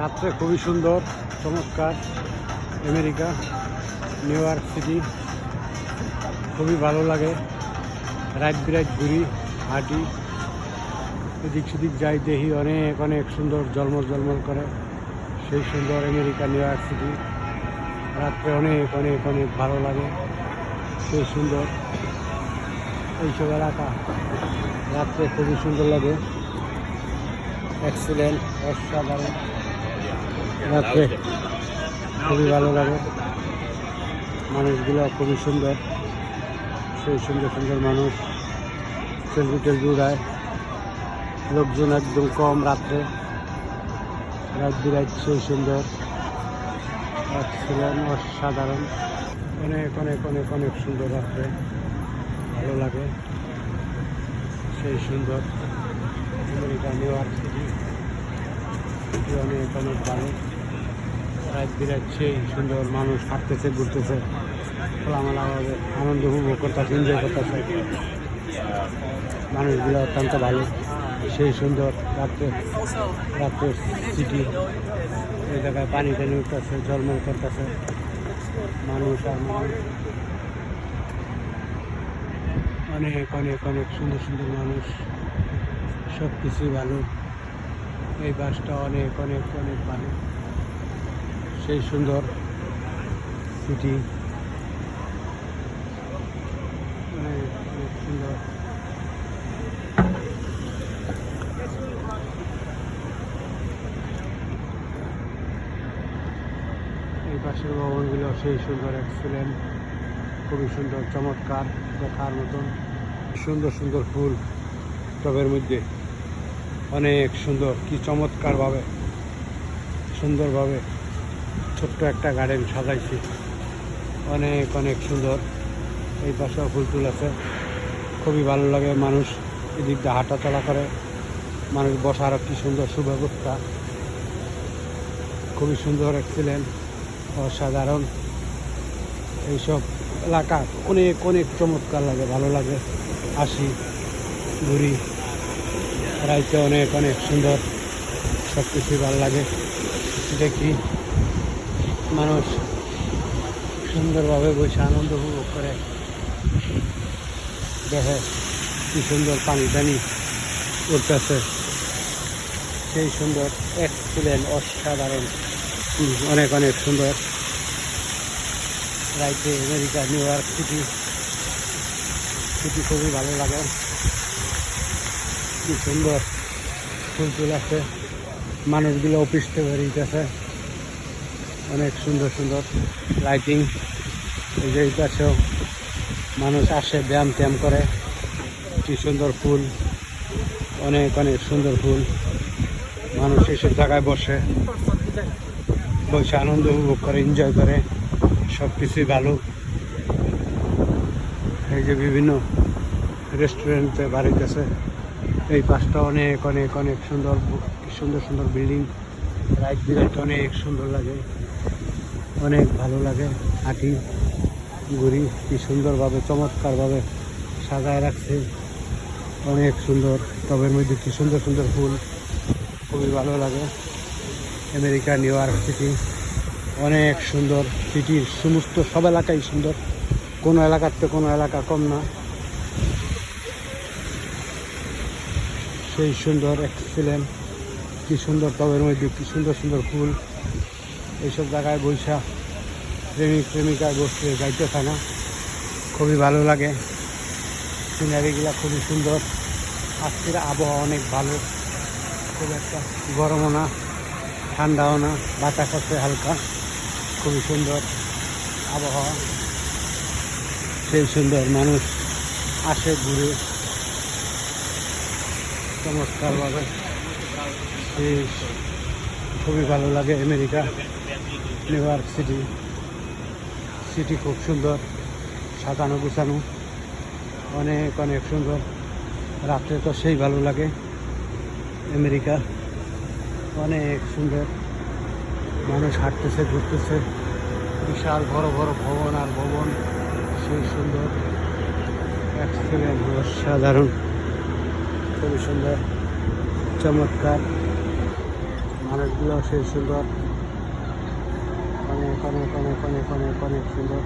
রাত্রে খুবই সুন্দর চমৎকার আমেরিকা নিউ ইয়র্ক সিটি খুবই ভালো লাগে। রাত বিরাত ঘুরি হাঁটি এদিক সেদিক যাই দেখি অনেক অনেক সুন্দর ঝলমল ঝলমল করে সেই সুন্দর আমেরিকা নিউ ইয়র্ক সিটি। রাত্রে অনেক অনেক অনেক ভালো লাগে সেই সুন্দর এইসব এলাকা রাত্রে খুবই সুন্দর লাগে। এক্সিলেন্ট অসাধারণ রাত্রে খুবই ভালো লাগে। মানুষগুলো খুবই সুন্দর সেই সুন্দর সুন্দর মানুষ সেলফি টেলফি উড়ায়। লোকজন একদম কম রাত্রে রাত বিরাত সেই সুন্দর এক্সিলেন্ট অসাধারণ অনেক অনেক অনেক অনেক সুন্দর রাত্রে ভালো লাগে সেই সুন্দর আমেরিকা নিউ ইয়র্ক সিটি অনেক অনেক ভালো। রাত বিরাত সেই সুন্দর মানুষ হাঁটতেছে ঘুরতেছে খোলামেলাভাবে আনন্দ উপভোগ করতেছে এনজয় করতেছে। মানুষগুলো অত্যন্ত ভালো সেই সুন্দর রাত্রে রাত্রের সিটি। এই জায়গায় পানি টানি উঠতেছে ঝলমল করতেছে মানুষ আর মানুষ অনেক অনেক অনেক সুন্দর সুন্দর মানুষ সব কিছুই ভালো। এই বাসটা অনেক অনেক অনেক ভালো সেই সুন্দর সিটি অনেক অনেক সুন্দর। এই পাশের ভবনগুলো সেই সুন্দর এক্সিলেন্ট খুবই সুন্দর চমৎকার দেখার মতন সুন্দর সুন্দর ফুল টবের মধ্যে অনেক সুন্দর কি চমৎকারভাবে সুন্দরভাবে ছোট্ট একটা গার্ডেন সাজাইছি অনেক অনেক সুন্দর। এই পাশেও ফুল টুল আছে খুবই ভালো লাগে। মানুষ এদিক দিয়ে হাঁটা চলা করে মানুষ বসার কি সুন্দর সুব্যবস্থা খুবই সুন্দর এক্সিলেন্ট অসাধারণ। এইসব এলাকা অনেক অনেক চমৎকার লাগে ভালো লাগে। আসি ঘুরি রাইতে অনেক অনেক সুন্দর সব কিছুই ভালো লাগে দেখি মানুষ সুন্দরভাবে বসে আনন্দ উপভোগ করে দেখে কি সুন্দর পানি টানি উঠতেছে সেই সুন্দর এক্সিলেন্ট অসাধারণ অনেক অনেক সুন্দর। রাইতে America new York city city খুবই ভালো লাগে কি সুন্দর ফুল টুল আছে মানুষগুলো অফিস থেকে বেরিয়েছে অনেক সুন্দর সুন্দর লাইটিং। এই যে কাছেও মানুষ আসে ব্যায়াম ট্যায়াম করে কি সুন্দর ফুল অনেক অনেক সুন্দর ফুল। মানুষ এইসব জায়গায় বসে বসে আনন্দ উপভোগ করে এনজয় করে সব কিছুই ভালো। এই যে বিভিন্ন রেস্টুরেন্টে বাড়িতেছে এই পাশটা অনেক অনেক অনেক সুন্দর সুন্দর সুন্দর বিল্ডিং রাইট বিরাট অনেক সুন্দর লাগে অনেক ভালো লাগে। হাঁটি ঘুরি কি সুন্দরভাবে চমৎকারভাবে সাজায় রাখছে অনেক সুন্দর টবের মধ্যে কি সুন্দর সুন্দর ফুল খুবই ভালো লাগে। আমেরিকা নিউ ইয়র্ক সিটি অনেক সুন্দর সিটির সমস্ত সব এলাকাই সুন্দর কোনো এলাকার তো কোনো এলাকা কম না সেই সুন্দর এক্সিলেন্ট কি সুন্দর টবের মধ্যে কি সুন্দর সুন্দর ফুল। এইসব জায়গায় বৈশা প্রেমিক প্রেমিকায় বসতে যাইতেছে না খুবই ভালো লাগে। সিনারিগুলো খুবই সুন্দর আজকের আবহাওয়া অনেক ভালো খুব একটা গরমও না ঠান্ডাও না বাতাস আছে হালকা খুবই সুন্দর আবহাওয়া সেই সুন্দর মানুষ আসে ঘুরে চমৎকারভাবে সেই খুবই ভালো লাগে। America new York city city খুব সুন্দর সাজানো গুছানো অনেক অনেক সুন্দর। রাত্রে তো সেই ভালো লাগে আমেরিকা অনেক সুন্দর মানুষ হাঁটতেছে ঘুরতেছে বিশাল বড় বড় ভবন আর ভবন সেই সুন্দর এক্সিলেন্ট অসাধারণ খুবই সুন্দর চমৎকার। মানুষগুলো সেই সুন্দর, অনেক অনেক অনেক অনেক অনেক অনেক সুন্দর।